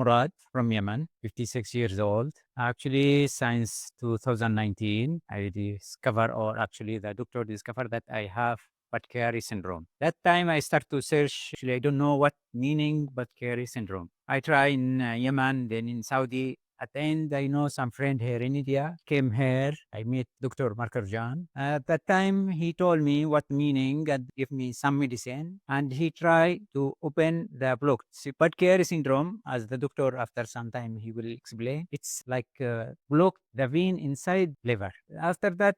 Murad from Yemen, 56 years old. Actually, since 2019, I discovered, or actually, the doctor discovered that I have Chiari Syndrome. That time I start to search. Actually, I don't know what meaning Chiari Syndrome. I try in Yemen, then in Saudi. At the end, I know some friend here in India came here. I met Dr. Markarjan. At that time, he told me what meaning and give me some medicine. And he tried to open the block. See, Chiari Syndrome, as the doctor after some time he will explain, it's like block the vein inside liver. After that,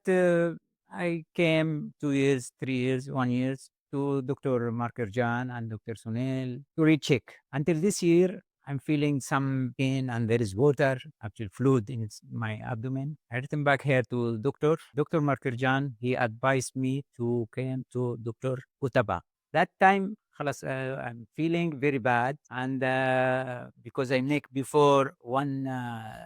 I came 2 years, 3 years, 1 year to Dr. Markarjan and Dr. Sunil to recheck. Until this year, I'm feeling some pain and there is water, actual fluid in my abdomen. I returned back here to Dr. Markarjan. He advised me to come to Dr. Utaba. That time, خلاص, I'm feeling very bad. And because I make before one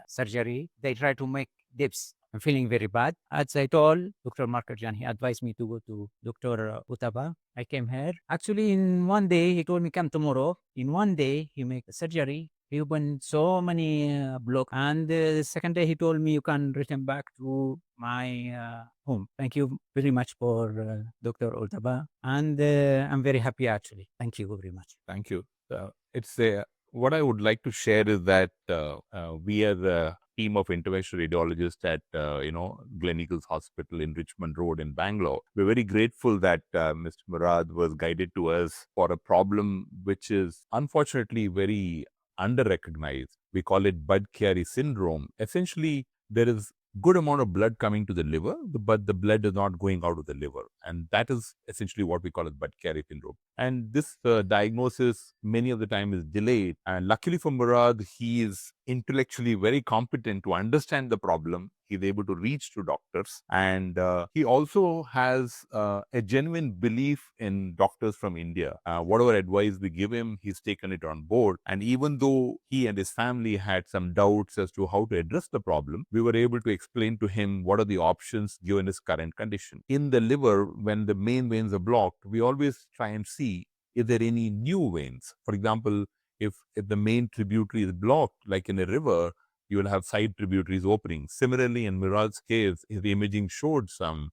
surgery, they try to make dips. I'm feeling very bad. As I told Dr. Markarjan, he advised me to go to Dr. Utaba. I came here. Actually, in one day, he told me, come tomorrow. In one day, he make surgery. He opened so many blocks. And the second day, he told me, you can return back to my home. Thank you very much for Dr. Utaba. And I'm very happy, actually. Thank you very much. Thank you. It's what I would like to share is that we are the team of interventional radiologists at Gleneagles Hospital in Richmond Road in Bangalore. We're very grateful that Mr. Murad was guided to us for a problem which is unfortunately very under-recognized. We call it Chiari Syndrome. Essentially, there is good amount of blood coming to the liver, but the blood is not going out of the liver. And that is essentially what we call as Chiari Syndrome. And this diagnosis many of the time is delayed. And luckily for Murad, he is intellectually very competent to understand the problem. He's able to reach to doctors. And he also has a genuine belief in doctors from India. Whatever advice we give him, he's taken it on board. And even though he and his family had some doubts as to how to address the problem, we were able to explain to him what are the options given his current condition. In the liver, when the main veins are blocked, we always try and see if there are any new veins. For example, if the main tributary is blocked, like in a river, you will have side tributaries opening. Similarly, in Murad's case, his imaging showed some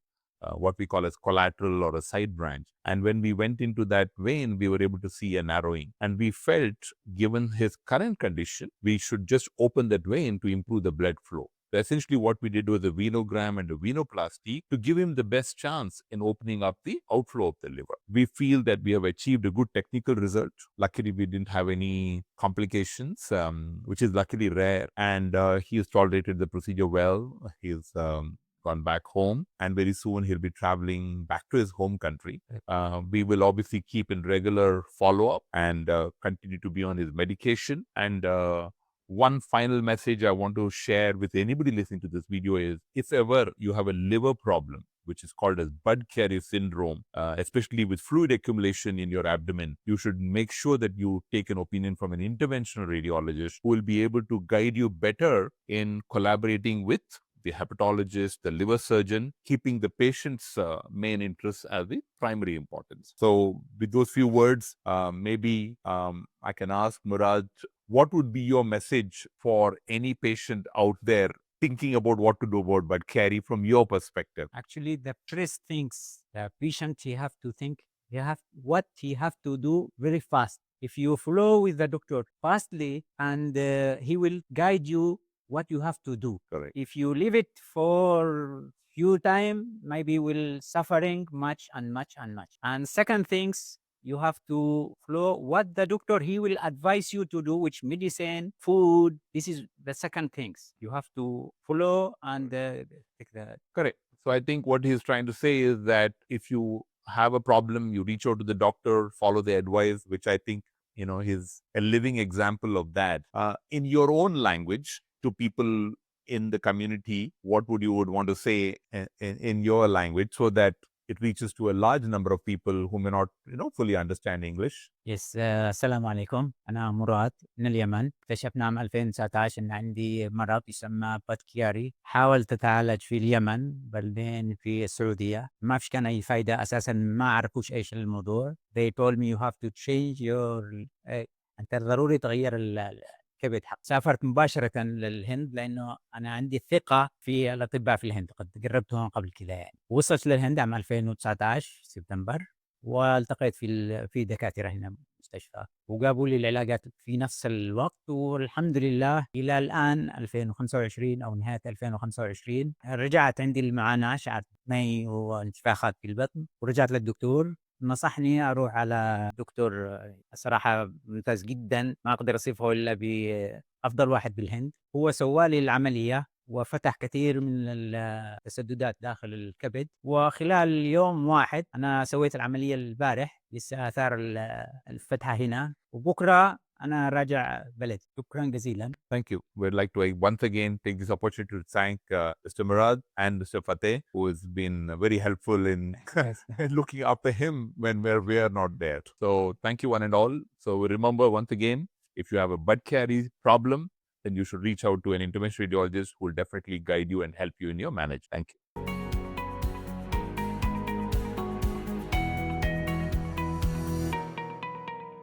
what we call as collateral or a side branch. And when we went into that vein, we were able to see a narrowing. And we felt, given his current condition, we should just open that vein to improve the blood flow. So essentially, what we did was a venogram and a venoplasty to give him the best chance in opening up the outflow of the liver. We feel that we have achieved a good technical result. Luckily, we didn't have any complications, which is luckily rare. And he has tolerated the procedure well. He's gone back home, and very soon he'll be traveling back to his home country. We will obviously keep in regular follow-up and continue to be on his medication. And one final message I want to share with anybody listening to this video is, if ever you have a liver problem, which is called as Chiari Syndrome, especially with fluid accumulation in your abdomen, you should make sure that you take an opinion from an interventional radiologist who will be able to guide you better in collaborating with the hepatologist, the liver surgeon, keeping the patient's main interests as the primary importance. So with those few words, maybe I can ask Murad, what would be your message for any patient out there thinking about what to do about Chiari from your perspective? Actually, the first things the patient he have to think, what he have to do very fast. If you flow with the doctor fastly, and he will guide you what you have to do. Correct. If you leave it for few time, maybe will suffering much and much and much. And second things, you have to follow what the doctor he will advise you to do, which medicine, food. This is the second things you have to follow and take the. Correct. So I think what he's trying to say is that if you have a problem, you reach out to the doctor, follow the advice, which I think, he's a living example of that. In your own language, to people in the community, what would you want to say in your language so that it reaches to a large number of people who may not, fully understand English? Yes, السلام عليكم. أنا مراد من اليمن. اكتشفنا عام 2019 أن عندي مرض يسمى بادكياري. حاولت أتعالج في اليمن بعدين في السعودية. ما فيش كان أي فايدة أساسا، ما عرفوش إيش الموضوع. They told me you have to change your أنت ضروري تغير الكبد حق. سافرت مباشرة للهند لأنه أنا عندي ثقة في الأطباء في الهند، قد جربتهم قبل كده يعني. وصلت للهند عام 2019 سبتمبر، والتقيت في دكاترة هنا بالمستشفى، وجابوا لي العلاجات في نفس الوقت، والحمد لله إلى الآن 2025 أو نهاية 2025 رجعت عندي المعاناة، شعرت مي وانتفاخات في البطن، ورجعت للدكتور نصحني أروح على دكتور صراحة ممتاز جدًا، ما أقدر أصفه إلا بأفضل واحد بالهند. هو سوى لي العملية وفتح كثير من التسددات داخل الكبد، وخلال يوم واحد أنا سويت العملية البارح، لسه آثار الفتحة هنا، وبكرة أنا راجع بلدي. شكرًا جزيلًا. Thank you. We'd like to once again take this opportunity to thank Mr. Murad and Mr. Fateh, who has been very helpful in Yes. looking after him when we are not there. So thank you one and all. So remember once again, if you have a bud carry problem, then you should reach out to an interventional radiologist who will definitely guide you and help you in your management. Thank you.